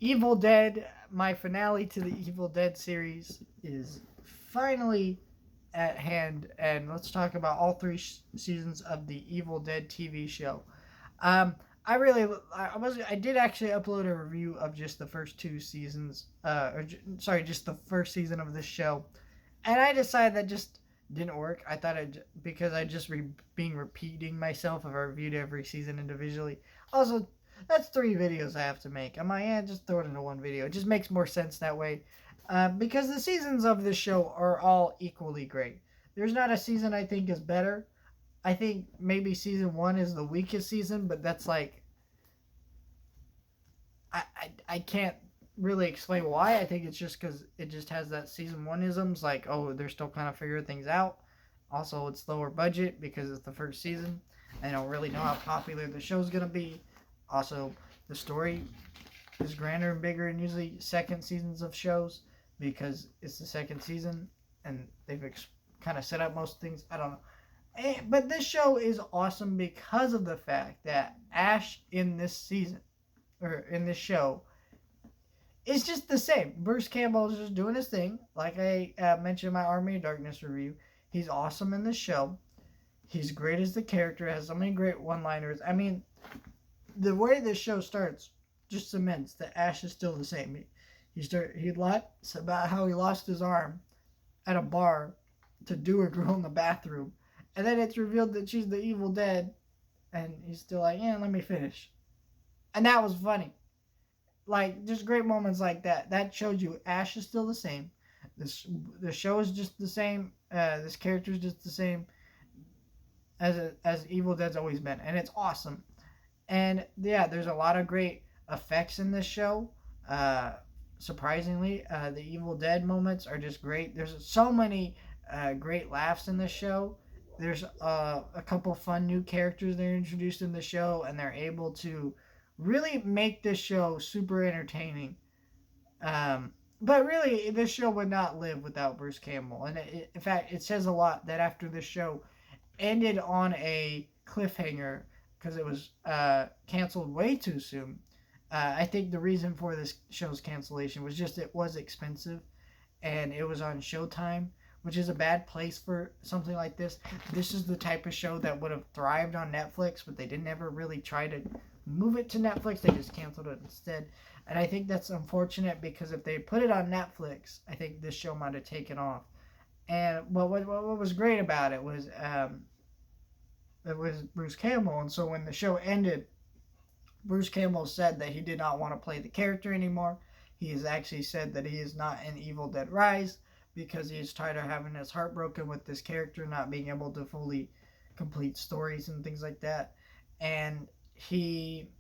Evil Dead, my finale to the Evil Dead series is finally at hand, and let's talk about all three seasons of the Evil Dead TV show. Um, I really, I did actually upload a review of just the first two seasons, sorry, just the first season of this show, and I decided that just didn't work. I thought because I just being repeating myself if I reviewed every season individually. Also, that's three videos I have to make. I'm like, yeah, just throw it into one video. It just makes more sense that way. Because the seasons of this show are all equally great. There's not a season I think is better. I think maybe season one is the weakest season, but that's like I can't really explain why. I think it's just because it just has that season one isms, like, oh, they're still kind of figuring things out. Also, it's lower budget because it's the first season. I don't really know how popular the show's gonna be. Also, the story is grander and bigger than usually second seasons of shows because it's the second season and they've kind of set up most things. I don't know. But this show is awesome because of the fact that Ash in this season or in this show is just the same. Bruce Campbell is just doing his thing. Like I mentioned in my Army of Darkness review, he's awesome in this show. He's great as the character. Has so many great one-liners. I mean, the way this show starts just cements that Ash is still the same. He lots about how he lost his arm at a bar to do a girl in the bathroom, and then it's revealed that she's the Evil Dead, and he's still like, yeah, let me finish, and that was funny. Like just great moments like that. That showed you Ash is still the same. The show is just the same. This character is just the same as Evil Dead's always been, and it's awesome. And yeah, there's a lot of great effects in this show. Surprisingly, the Evil Dead moments are just great. There's so many great laughs in this show. There's a couple fun new characters they're introduced in the show, and they're able to really make this show super entertaining. But really, this show would not live without Bruce Campbell. And in fact, it says a lot that after this show ended on a cliffhanger because it was canceled way too soon. I think the reason for this show's cancellation was just it was expensive and it was on Showtime, which is a bad place for something like this. This is the type of show that would have thrived on Netflix, but they didn't ever really try to move it to Netflix. They just canceled it instead. And I think that's unfortunate because if they put it on Netflix, I think this show might have taken off. And what was great about it was Bruce Campbell. And so when the show ended, Bruce Campbell said that he did not want to play the character anymore. He has actually said that he is not in Evil Dead Rise because he's tired of having his heart broken with this character not being able to fully complete stories and things like that. And he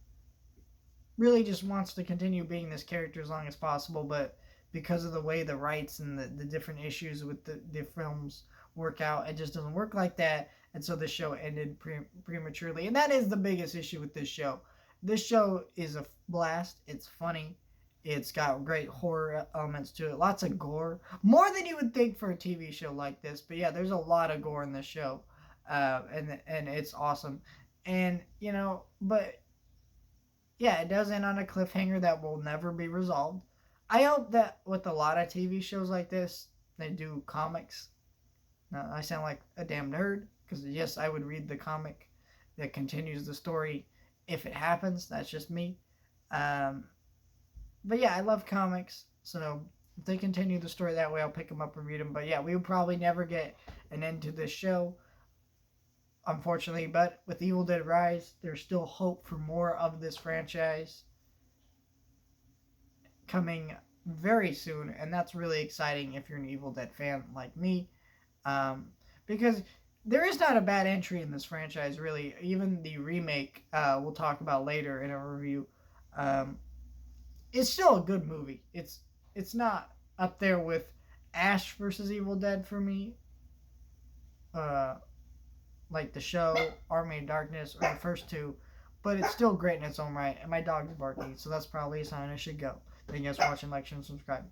really just wants to continue being this character as long as possible, but because of the way the rights and the different issues with the films work out, it just doesn't work like that. And so the show ended prematurely. And that is the biggest issue with this show. This show is a blast. It's funny. It's got great horror elements to it. Lots of gore. More than you would think for a TV show like this. But yeah, there's a lot of gore in this show. And it's awesome. And, but yeah, it does end on a cliffhanger that will never be resolved. I hope that with a lot of TV shows like this, they do comics. Now, I sound like a damn nerd because, yes, I would read the comic that continues the story if it happens. That's just me. But yeah, I love comics. So if they continue the story that way, I'll pick them up and read them. But yeah, we will probably never get an end to this show, unfortunately. But with Evil Dead Rise, there's still hope for more of this franchise coming very soon. And that's really exciting if you're an Evil Dead fan like me. Because there is not a bad entry in this franchise, really. Even the remake, we'll talk about later in a review. It's still a good movie. It's not up there with Ash versus Evil Dead for me, like the show, Army of Darkness, or the first two, but it's still great in its own right. And my dog is barking, so that's probably a sign I should go. Thank you guys for watching, like, share, and subscribe.